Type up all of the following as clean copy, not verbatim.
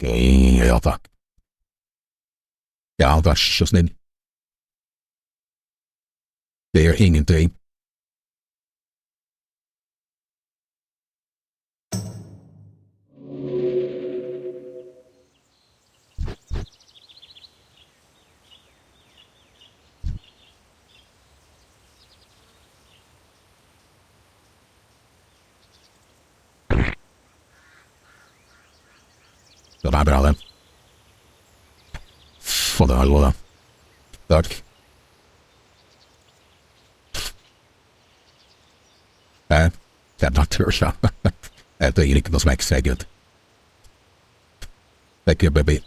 Ja, tack. Ja, vær så snill. Det gjør ingenting. Den er bra, den. For det helvete. Takk. Det er naturlig. Jeg trenger ikke noe smekk, sikkert. Thank you, baby.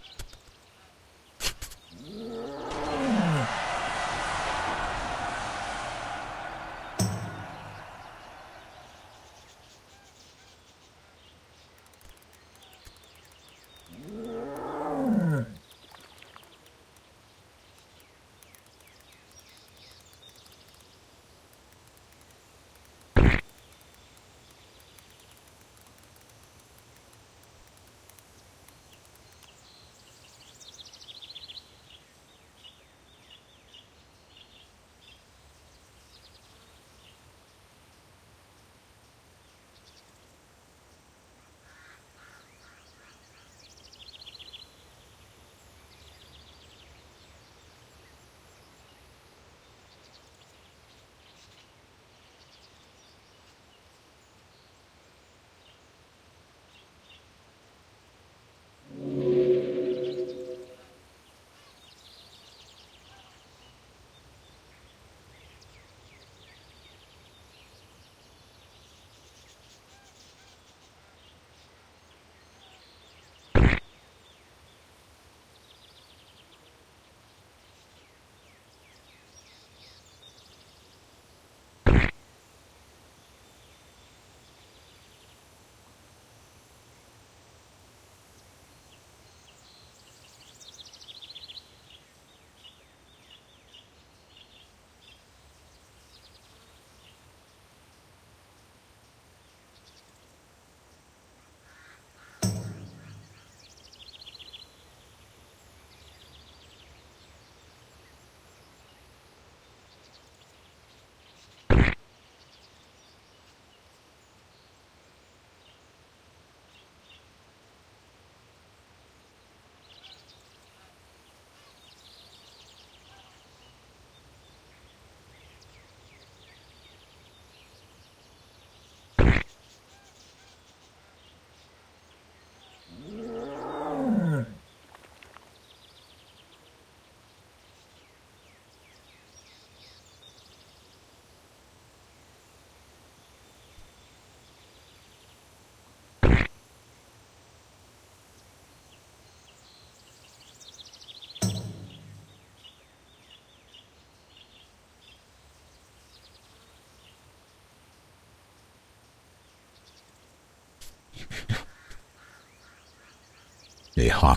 Ja.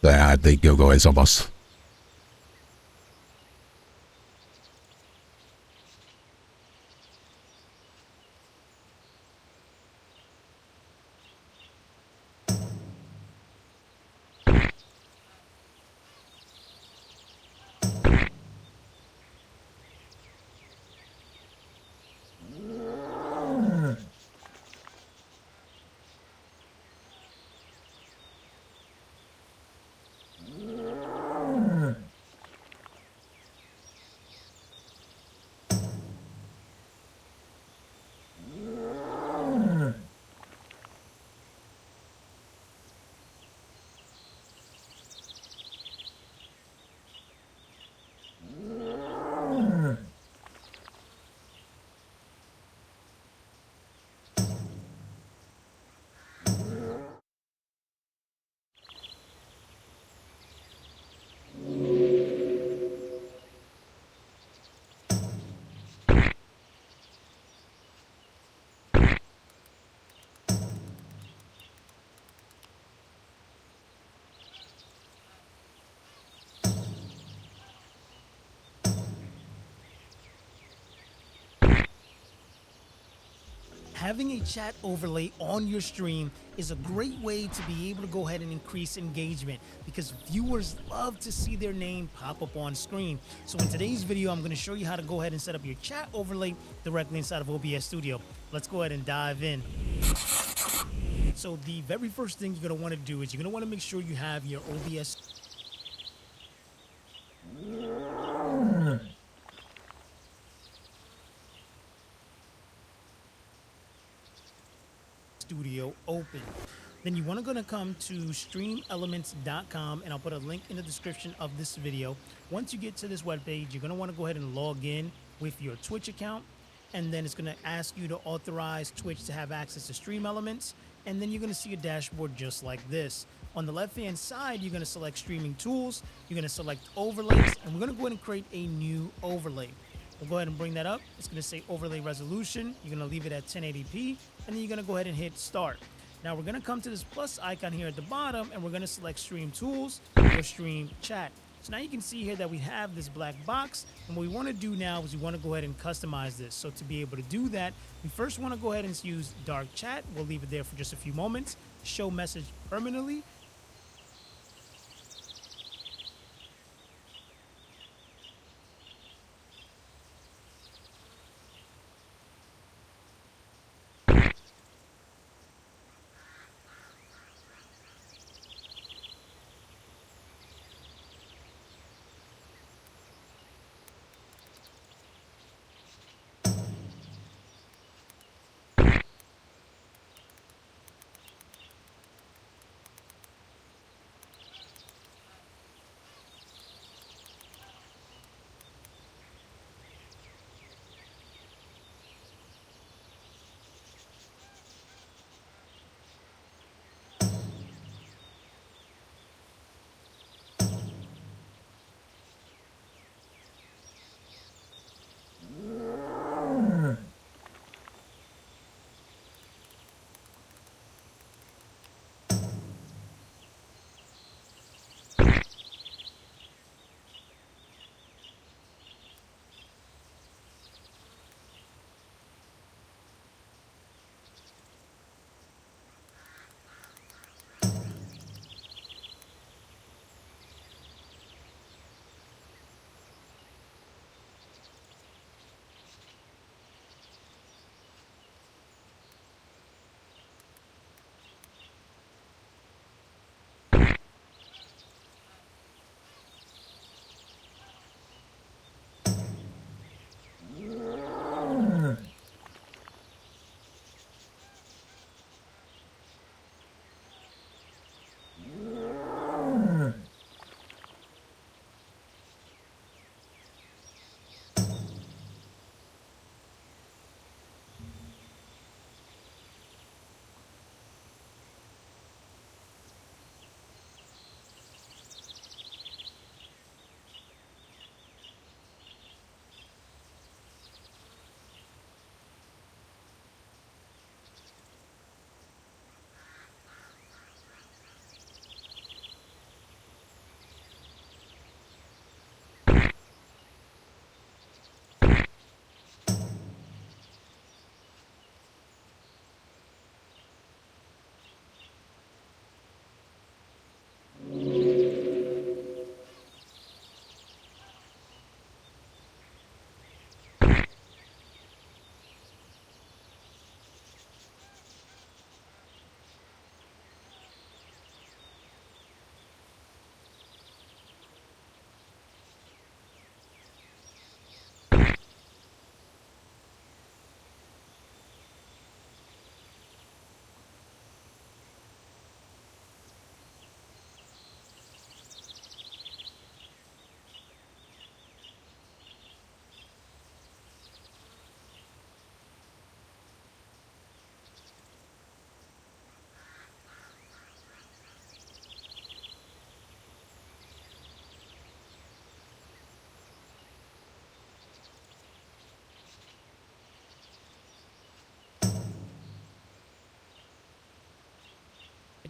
Det er digg å gå i såpass. having a chat overlay on your stream is a great way to be able to go ahead and increase engagement because viewers love to see their name pop up on screen. So in today's video, I'm going to show you how to go ahead and set up your chat overlay directly inside of OBS Studio. Let's go ahead and dive in. So the very first thing you're going to want to do is you're going to want to make sure you have your OBS Studio open. Then you want to come to streamelements.com, and I'll put a link in the description of this video. Once you get to this webpage, you're going to want to go ahead and log in with your Twitch account, and then it's going to ask you to authorize Twitch to have access to Stream Elements, and then you're going to see a dashboard just like this. On the left hand side, you're going to select streaming tools, you're going to select overlays, and we're going to go ahead and create a new overlay. We'll go ahead and bring that up. It's going to say overlay resolution. You're going to leave it at 1080p, and then you're going to go ahead and hit start. Now we're going to come to this plus icon here at the bottom, and we're going to select stream tools or stream chat. So now you can see here that we have this black box, and what we want to do now is we want to go ahead and customize this. So to be able to do that, we first want to go ahead and use dark chat. We'll leave it there for just a few moments. Show message permanently.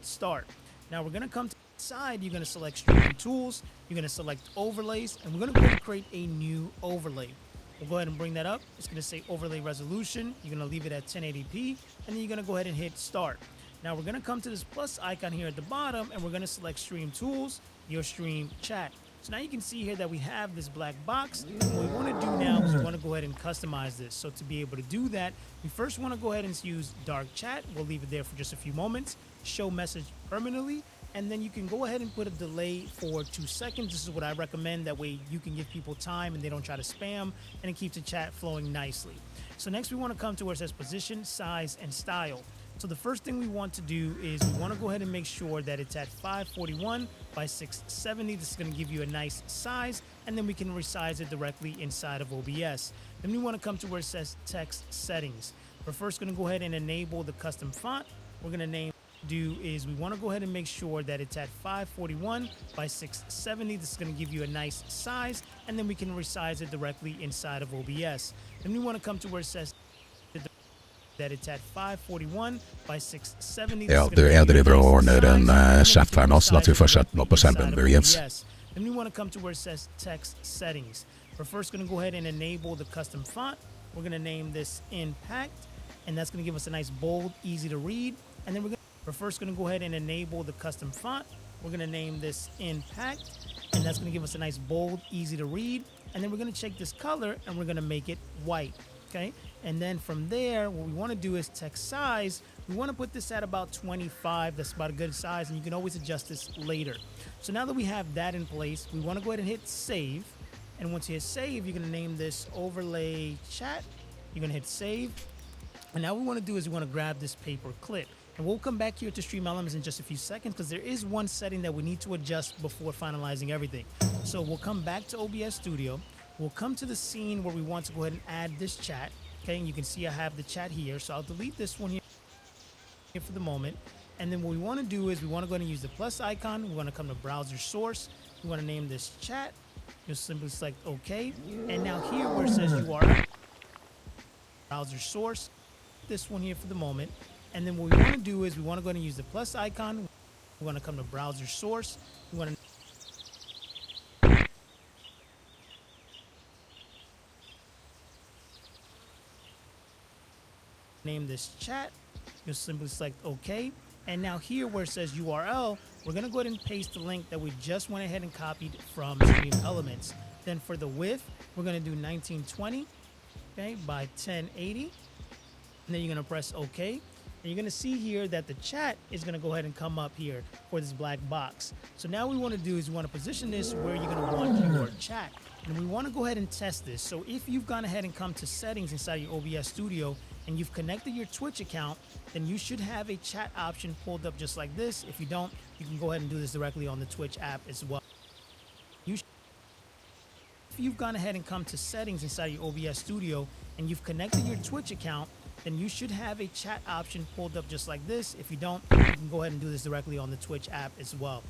Start. Now we're going to come to the side. You're going to select streaming tools. You're going to select overlays, and we're going to go ahead and create a new overlay. We'll go ahead and bring that up. It's going to say overlay resolution. You're going to leave it at 1080p, and then you're going to go ahead and hit start. Now we're going to come to this plus icon here at the bottom, and we're going to select stream tools, your stream chat. So now you can see here that we have this black box. What we want to do now is we want to go ahead and customize this. So to be able to do that, we first want to go ahead and use dark chat. We'll leave it there for just a few moments. Show message permanently. And then you can go ahead and put a delay for 2 seconds. This is what I recommend. That way you can give people time and they don't try to spam, and it keeps the chat flowing nicely. So next we want to come to where it says position, size, and style. So the first thing we want to do is we want to go ahead and make sure that it's at 541 by 670. This is going to give you a nice size, and then we can resize it directly inside of OBS. Then we want to come to where it says text settings. We're first going to go ahead and enable the custom font. We're going to we want to go ahead and make sure that it's at 541 by 670. This is going to give you a nice size, and then we can resize it directly inside of OBS. Then we want to come to where it says that it's at 541 by 670. Ja, du överdriver och ordnar den chatten också, att vi får sätta på skärmen börjans. Then we want to come to where it says text settings. We're first going to go ahead and enable the custom font. We're going to name this Impact, and that's going to give us a nice bold, easy to read. And then we're first going to go ahead and enable the custom font. We're going to name this Impact, and that's going to give us a nice bold, easy to read. And then we're going to check this color, and we're going to make it white. Okay, and then from there, what we want to do is text size. We want to put this at about 25. That's about a good size, and you can always adjust this later. So now that we have that in place, we want to go ahead and hit save. And once you hit save, you're going to name this overlay chat. You're going to hit save. And now what we want to do is we want to grab this paper clip. And we'll come back here to Stream Elements in just a few seconds, because there is one setting that we need to adjust before finalizing everything. So we'll come back to OBS Studio. We'll come to the scene where we want to go ahead and add this chat. Okay, and you can see I have the chat here. So I'll delete this one here for the moment. And then what we want to do is we want to go ahead and use the plus icon. We want to come to browser source. We want to name this chat. You'll simply select OK. And now here where it says URL, browser source, this one here for the moment. And then what we want to do is we want to go ahead and use the plus icon. We want to come to browser source. We want to name this chat. You'll simply select OK. And now here where it says URL, we're going to go ahead and paste the link that we just went ahead and copied from Stream Elements. Then for the width, we're going to do 1920, okay, by 1080. And then you're going to press OK. And you're going to see here that the chat is going to go ahead and come up here for this black box. So now what we want to do is we want to position this where you're going to want your chat. And we want to go ahead and test this. So if you've gone ahead and come to settings inside your OBS Studio and you've connected your Twitch account, then you should have a chat option pulled up just like this. If you don't, you can go ahead and do this directly on the Twitch app as well. If you've gone ahead and come to settings inside your OBS Studio and you've connected your Twitch account, then you should have a chat option pulled up just like this. If you don't, you can go ahead and do this directly on the Twitch app as well.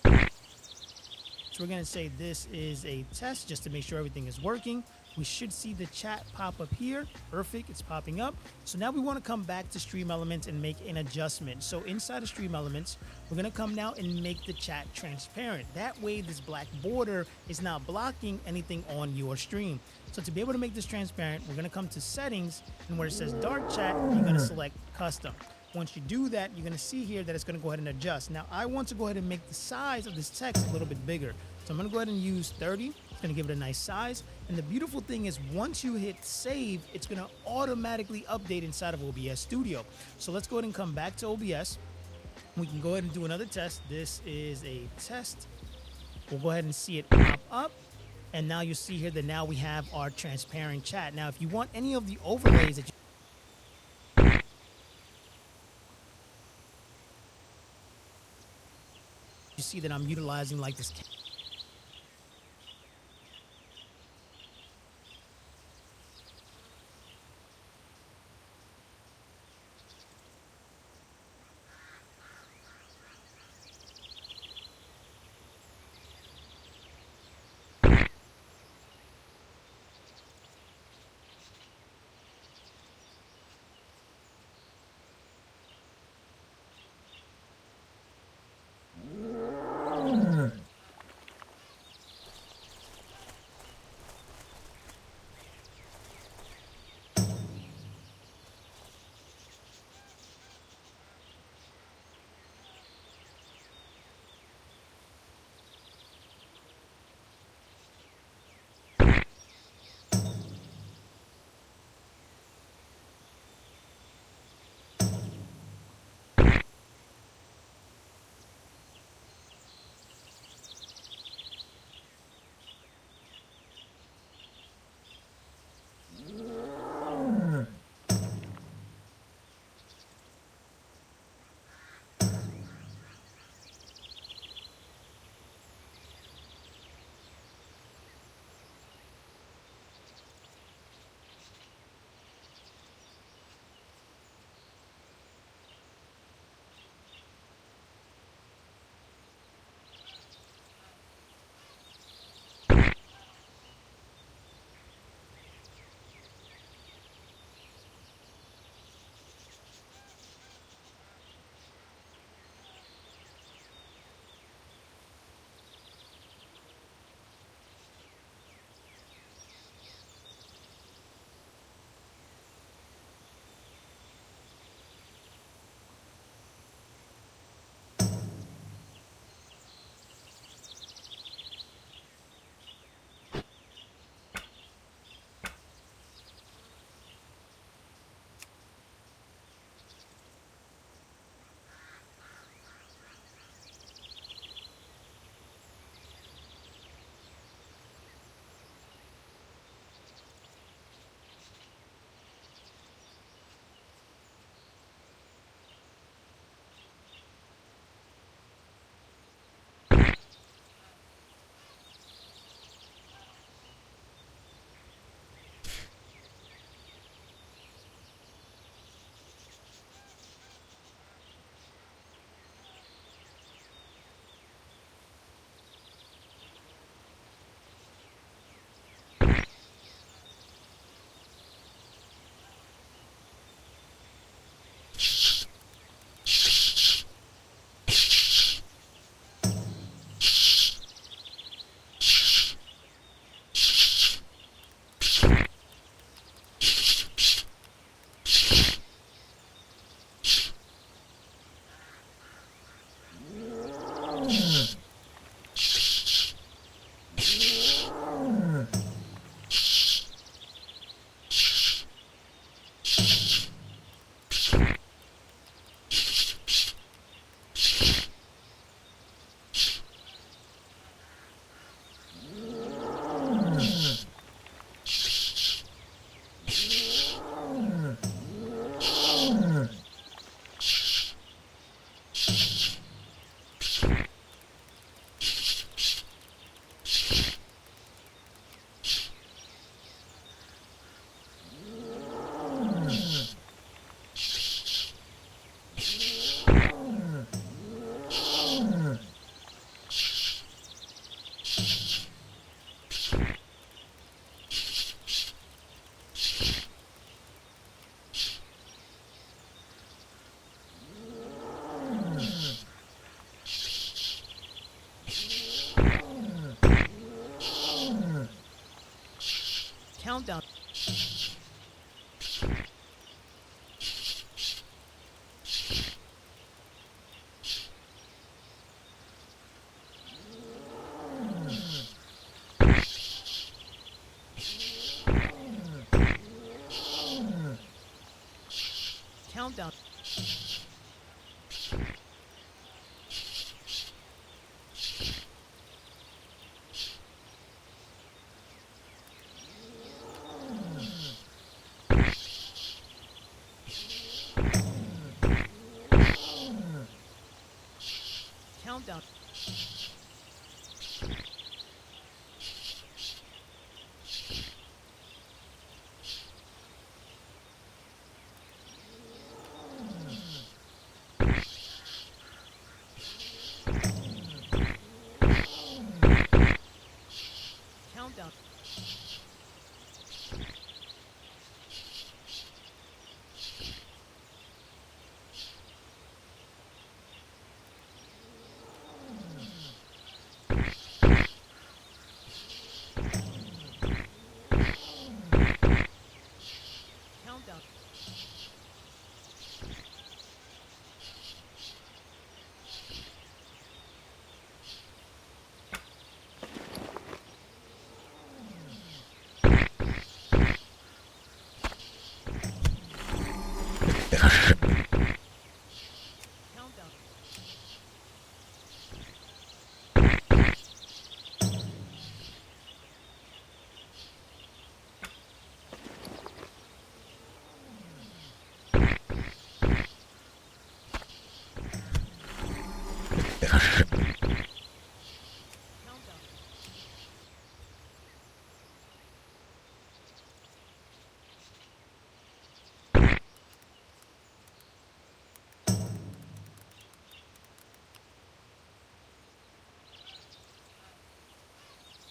So we're going to say this is a test just to make sure everything is working. We should see the chat pop up here. Perfect, it's popping up. So now we want to come back to Stream Elements and make an adjustment. So inside of Stream Elements, we're going to come now and make the chat transparent. That way this black border is not blocking anything on your stream. So to be able to make this transparent, we're going to come to settings, and where it says dark chat, you're going to select custom. Once you do that, you're going to see here that it's going to go ahead and adjust. Now, I want to go ahead and make the size of this text a little bit bigger. So I'm going to go ahead and use 30. It's going to give it a nice size. And the beautiful thing is once you hit save, it's going to automatically update inside of OBS Studio. So let's go ahead and come back to OBS. We can go ahead and do another test. This is a test. We'll go ahead and see it pop up. And now you'll see here that now we have our transparent chat. Now, if you want any of the overlays that you see that I'm utilizing like this. Countdown. Countdown. Countdown. Countdown. Countdown. Countdown. Countdown.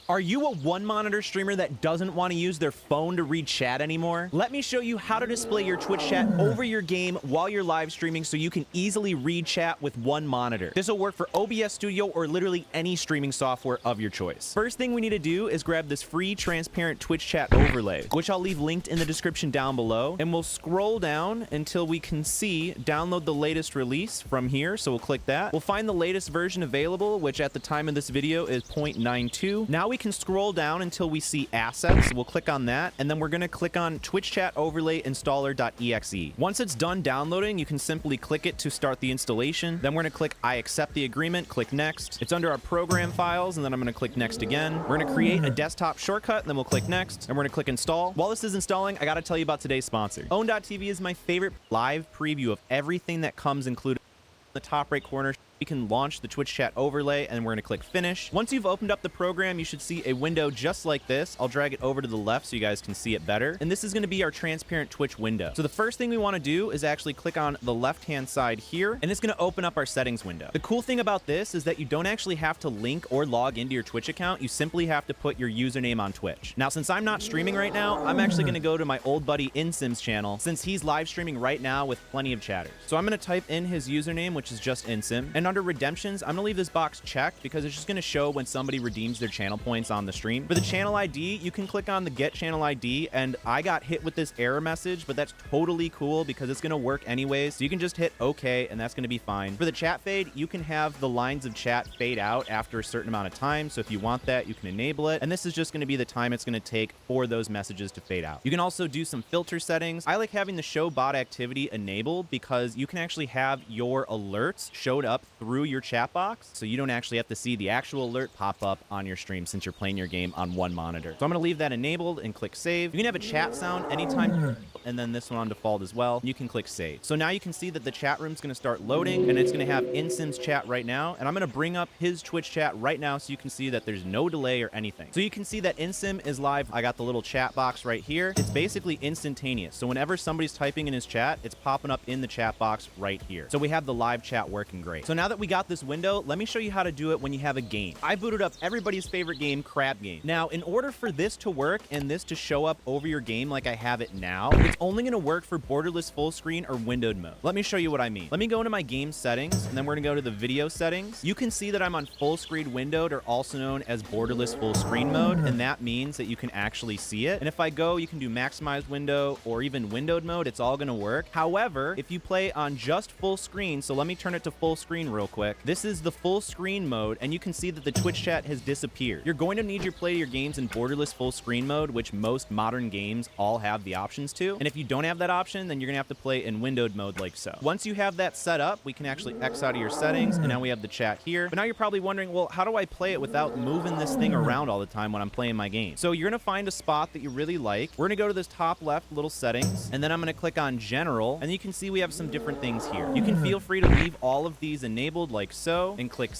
Are you a one-monitor streamer that doesn't want to use their phone to read chat anymore? Let me show you how to display your Twitch chat over your game while you're live streaming so you can easily read chat with one monitor. This will work for OBS Studio or literally any streaming software of your choice. First thing we need to do is grab this free transparent Twitch chat overlay, which I'll leave linked in the description down below, and we'll scroll down until we can see download the latest release from here. So we'll click that. We'll find the latest version available, which at the time of this video is 0.92. Now we can scroll down until we see assets. We'll click on that, and then we're going to click on Twitch Chat Overlay Installer.exe. Once it's done downloading, you can simply click it to start the installation. Then we're going to click I accept the agreement, click next. It's under our program files, and then I'm going to click next again. We're going to create a desktop shortcut, and then we'll click next, and we're going to click install. While this is installing, I got to tell you about today's sponsor. Own.tv is my favorite live preview of everything that comes included. In the top right corner, we can launch the Twitch chat overlay, and we're going to click finish. Once you've opened up the program, you should see a window just like this. I'll drag it over to the left so you guys can see it better. And this is going to be our transparent Twitch window. So the first thing we want to do is actually click on the left-hand side here, and it's going to open up our settings window. The cool thing about this is that you don't actually have to link or log into your Twitch account. You simply have to put your username on Twitch. Now, since I'm not streaming right now, I'm actually going to go to my old buddy InSim's channel, since he's live streaming right now with plenty of chatters. So I'm going to type in his username, which is just InSim. And under redemptions, I'm gonna leave this box checked because it's just gonna show when somebody redeems their channel points on the stream. For the channel ID, you can click on the get channel ID, and I got hit with this error message, but that's totally cool because it's gonna work anyways. So you can just hit OK, and that's gonna be fine. For the chat fade, you can have the lines of chat fade out after a certain amount of time. So if you want that, you can enable it. And this is just gonna be the time it's gonna take for those messages to fade out. You can also do some filter settings. I like having the show bot activity enabled because you can actually have your alerts showed up through your chat box, so you don't actually have to see the actual alert pop up on your stream since you're playing your game on one monitor. So I'm going to leave that enabled and click save. You can have a chat sound anytime, and then this one on default as well. You can click save. So now you can see that the chat room's going to start loading, and it's going to have InSim's chat right now, and I'm going to bring up his Twitch chat right now so you can see that there's no delay or anything. So you can see that InSim is live. I got the little chat box right here. It's basically instantaneous. So whenever somebody's typing in his chat, it's popping up in the chat box right here. So we have the live chat working great. So now that we got this window, let me show you how to do it when you have a game. I booted up everybody's favorite game, Crab Game. Now, in order for this to work and this to show up over your game like I have it now, it's only gonna work for borderless full screen or windowed mode. Let me show you what I mean. Let me go into my game settings, and then we're gonna go to the video settings. You can see that I'm on full screen windowed, or also known as borderless full screen mode, and that means that you can actually see it. And if I go, you can do maximized window or even windowed mode, it's all gonna work. However, if you play on just full screen, so let me turn it to full screen real quick. This is the full screen mode, and you can see that the Twitch chat has disappeared. You're going to need to play your games in borderless full screen mode, which most modern games all have the options to. And if you don't have that option, then you're gonna have to play in windowed mode like so. Once you have that set up, we can actually X out of your settings, and now we have the chat here. But now you're probably wondering, well, how do I play it without moving this thing around all the time when I'm playing my game? So you're gonna find a spot that you really like. We're gonna go to this top left little settings, and then I'm gonna click on general, and you can see we have some different things here. You can feel free to leave all of these enabled like so, and click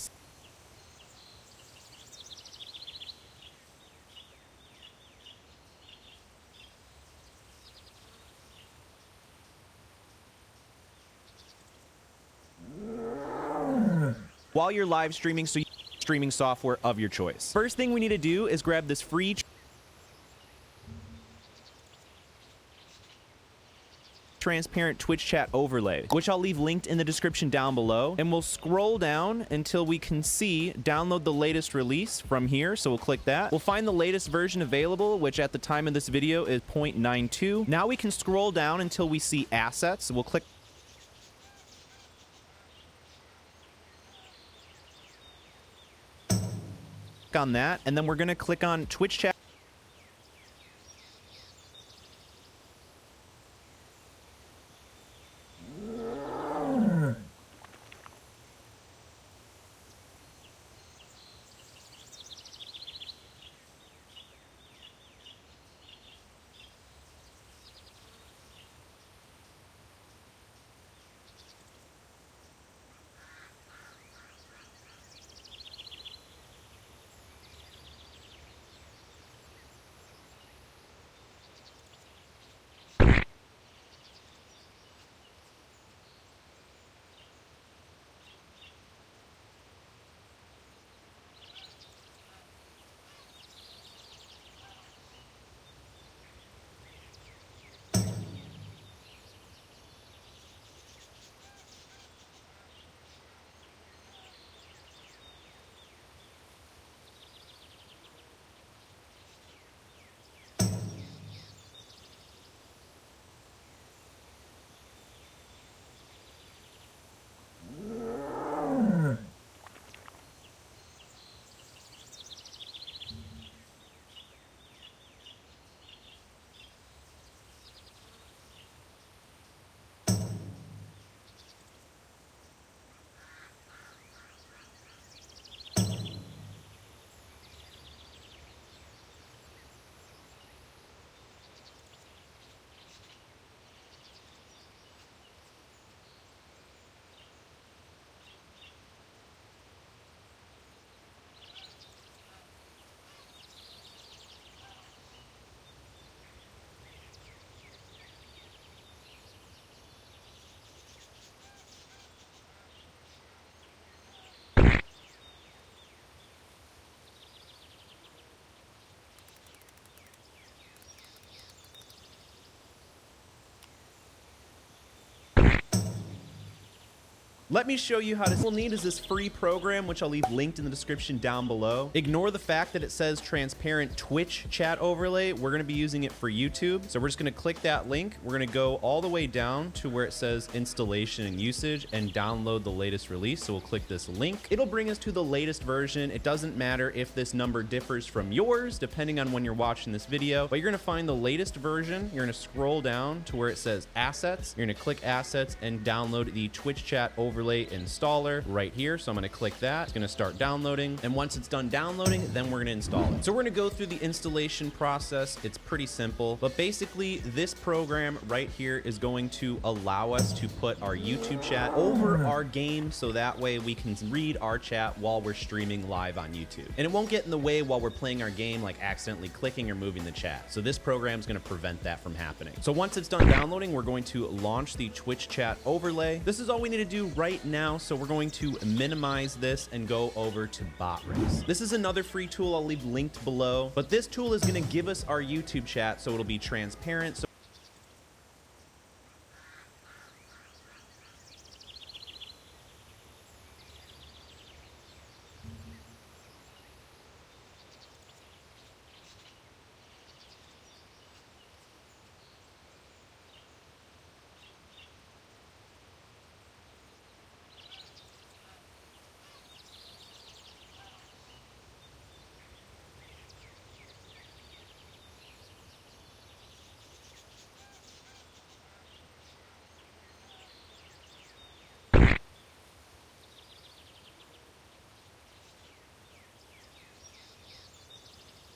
while you're live streaming, so you streaming software of your choice. First thing we need to do is grab this free transparent Twitch chat overlay, which I'll leave linked in the description down below, and we'll scroll down until we can see download the latest release from here. So we'll click that. We'll find the latest version available, which at the time of this video is 0.92. Now we can scroll down until we see assets. We'll click on that, and then we're going to click on Twitch chat. Let me show you how to. What we'll need is this free program, which I'll leave linked in the description down below. Ignore the fact that it says transparent Twitch chat overlay. We're gonna be using it for YouTube. So we're just gonna click that link. We're gonna go all the way down to where it says installation and usage and download the latest release. So we'll click this link. It'll bring us to the latest version. It doesn't matter if this number differs from yours, depending on when you're watching this video, but you're gonna find the latest version. You're gonna scroll down to where it says assets. You're gonna click assets and download the Twitch chat overlay installer right here. So I'm going to click that. It's going to start downloading, and once it's done downloading, then we're going to install it. So we're going to go through the installation process. It's pretty simple, but basically this program right here is going to allow us to put our YouTube chat over our game, so that way we can read our chat while we're streaming live on YouTube, and it won't get in the way while we're playing our game, like accidentally clicking or moving the chat. So this program is going to prevent that from happening. So once it's done downloading, we're going to launch the Twitch chat overlay. This is all we need to do right right now. So we're going to minimize this and go over to BotRix. This is another free tool I'll leave linked below, but this tool is going to give us our YouTube chat, so it'll be transparent.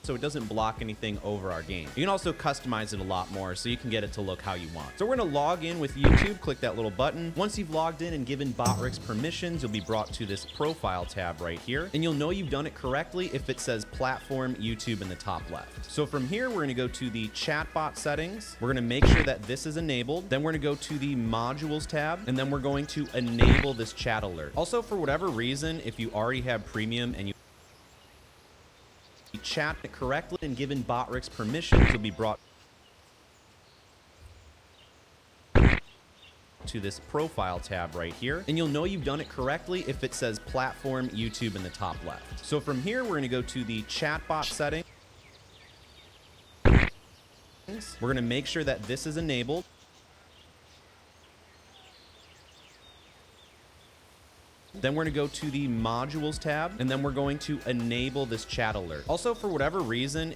So it doesn't block anything over our game. You can also customize it a lot more so you can get it to look how you want. So we're gonna log in with YouTube, click that little button. Once you've logged in and given BotRix permissions, you'll be brought to this profile tab right here, and you'll know you've done it correctly if it says platform YouTube in the top left. So from here, we're gonna go to the chatbot settings. We're gonna make sure that this is enabled. Then we're gonna go to the modules tab, and then we're going to enable this chat alert. Also, for whatever reason, if you already have premium and you chat it correctly and given BotRix permissions, you'll be brought to this profile tab right here, and you'll know you've done it correctly if it says platform YouTube in the top left. So from here, we're going to go to the chatbot settings. We're going to make sure that this is enabled. Then we're going to go to the modules tab, and then we're going to enable this chat alert. Also, for whatever reason,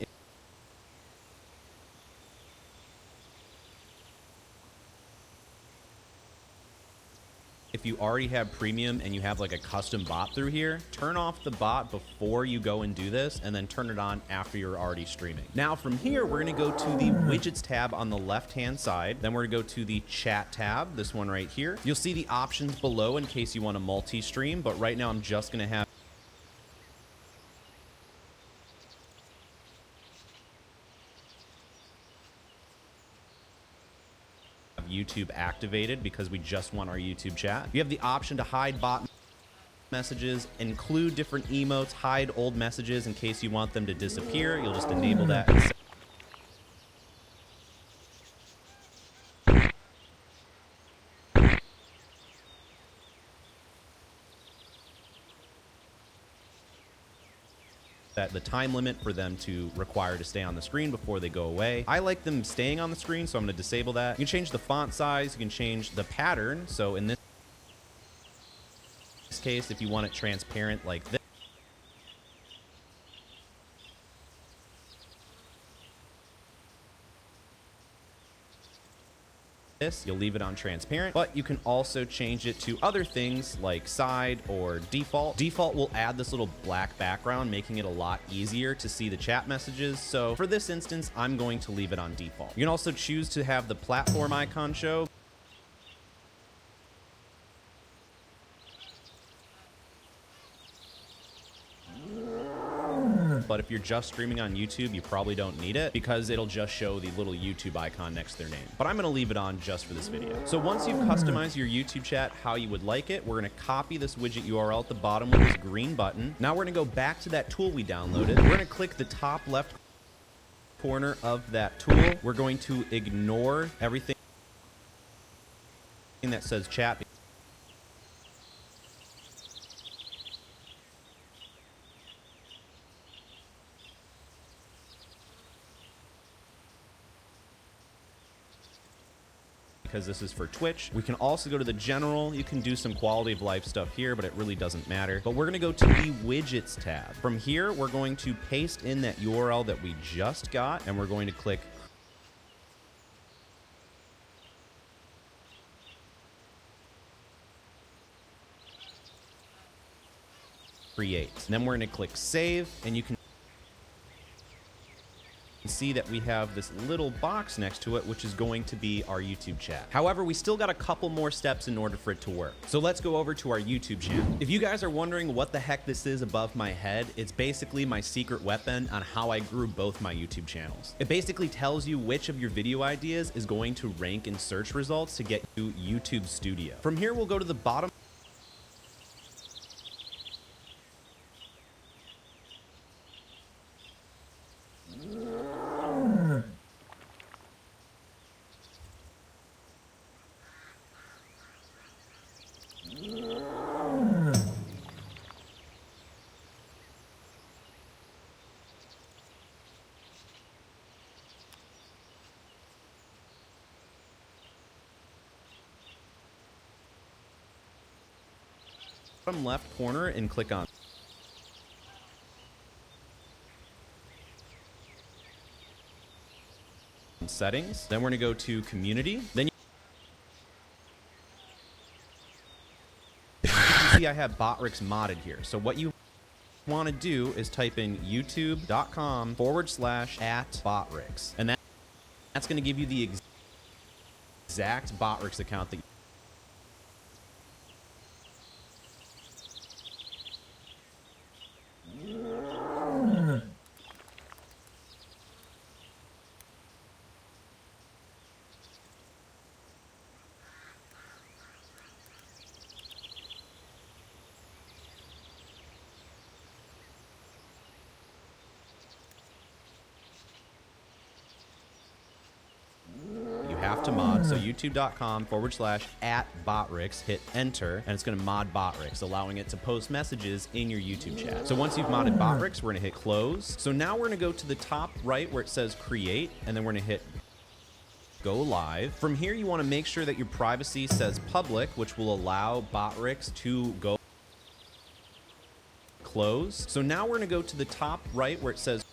if you already have premium and you have like a custom bot through here, turn off the bot before you go and do this, and then turn it on after you're already streaming. Now from here, we're gonna go to the widgets tab on the left-hand side. Then we're gonna go to the chat tab, this one right here. You'll see the options below in case you want to multi-stream, but right now I'm just gonna have YouTube activated because we just want our YouTube chat. You have the option to hide bot messages, include different emotes, hide old messages in case you want them to disappear. You'll just enable that. The time limit for them to require to stay on the screen before they go away. I like them staying on the screen, so I'm going to disable that. You can change the font size, you can change the pattern. So in this case, if you want it transparent like this, you'll leave it on transparent, but you can also change it to other things like side or default. Default will add this little black background, making it a lot easier to see the chat messages. So for this instance, I'm going to leave it on default. You can also choose to have the platform icon show. But if you're just streaming on YouTube, you probably don't need it because it'll just show the little YouTube icon next to their name. But I'm going to leave it on just for this video. So once you've customized your YouTube chat how you would like it, we're going to copy this widget URL at the bottom with this green button. Now we're going to go back to that tool we downloaded. We're going to click the top left corner of that tool. We're going to ignore everything that says chat, because this is for Twitch. We can also go to the general. You can do some quality of life stuff here, but it really doesn't matter. But we're going to go to the widgets tab. From here, we're going to paste in that URL that we just got, and we're going to click create. And then we're going to click save, and you can see that we have this little box next to it, which is going to be our YouTube chat. However, we still got a couple more steps in order for it to work. So let's go over to our YouTube channel. If you guys are wondering what the heck this is above my head, it's basically my secret weapon on how I grew both my YouTube channels. It basically tells you which of your video ideas is going to rank in search results to get you YouTube Studio. From here, we'll go to the bottom bottom left corner and click on settings. Then we're going to go to community. Then you can see I have Botrix modded here. So what you want to do is type in youtube.com/@Botrix. And that's going to give you the exact Botrix account that have to mod. So youtube.com/@Botrix, hit enter, and it's going to mod Botrix, allowing it to post messages in your YouTube chat. So once you've modded Botrix, we're going to hit close. So now we're going to go to the top right where it says create, and then we're going to hit go live. From here, you want to make sure that your privacy says public, which will allow Botrix to go close. So now we're going to go to the top right where it says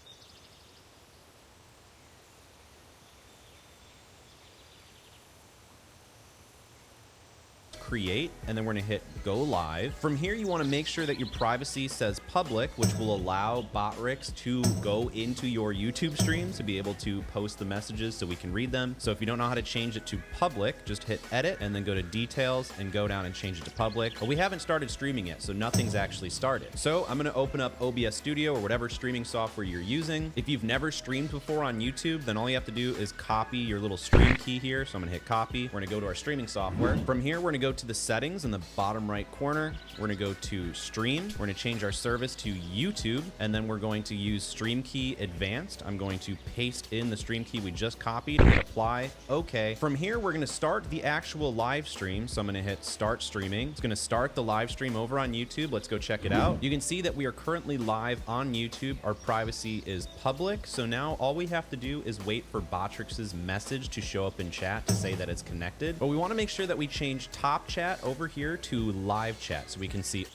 create, and then we're going to hit go live. From here, you want to make sure that your privacy says public, which will allow Botrix to go into your YouTube streams to be able to post the messages so we can read them. So if you don't know how to change it to public, just hit edit and then go to details and go down and change it to public. But we haven't started streaming yet, so nothing's actually started. So I'm going to open up OBS Studio or whatever streaming software you're using. If you've never streamed before on YouTube, then all you have to do is copy your little stream key here. So I'm going to hit copy. We're going to go to our streaming software. From here, we're going to go to the settings in the bottom right corner. We're going to go to stream. We're going to change our service to YouTube, and then we're going to use stream key advanced. I'm going to paste in the stream key we just copied, hit apply, okay. From here, we're going to start the actual live stream. So I'm going to hit start streaming. It's going to start the live stream over on YouTube. Let's go check it out. You can see that we are currently live on YouTube. Our privacy is public. So now all we have to do is wait for Botrix's message to show up in chat to say that it's connected. But we want to make sure that we change top chat over here to live chat so we can see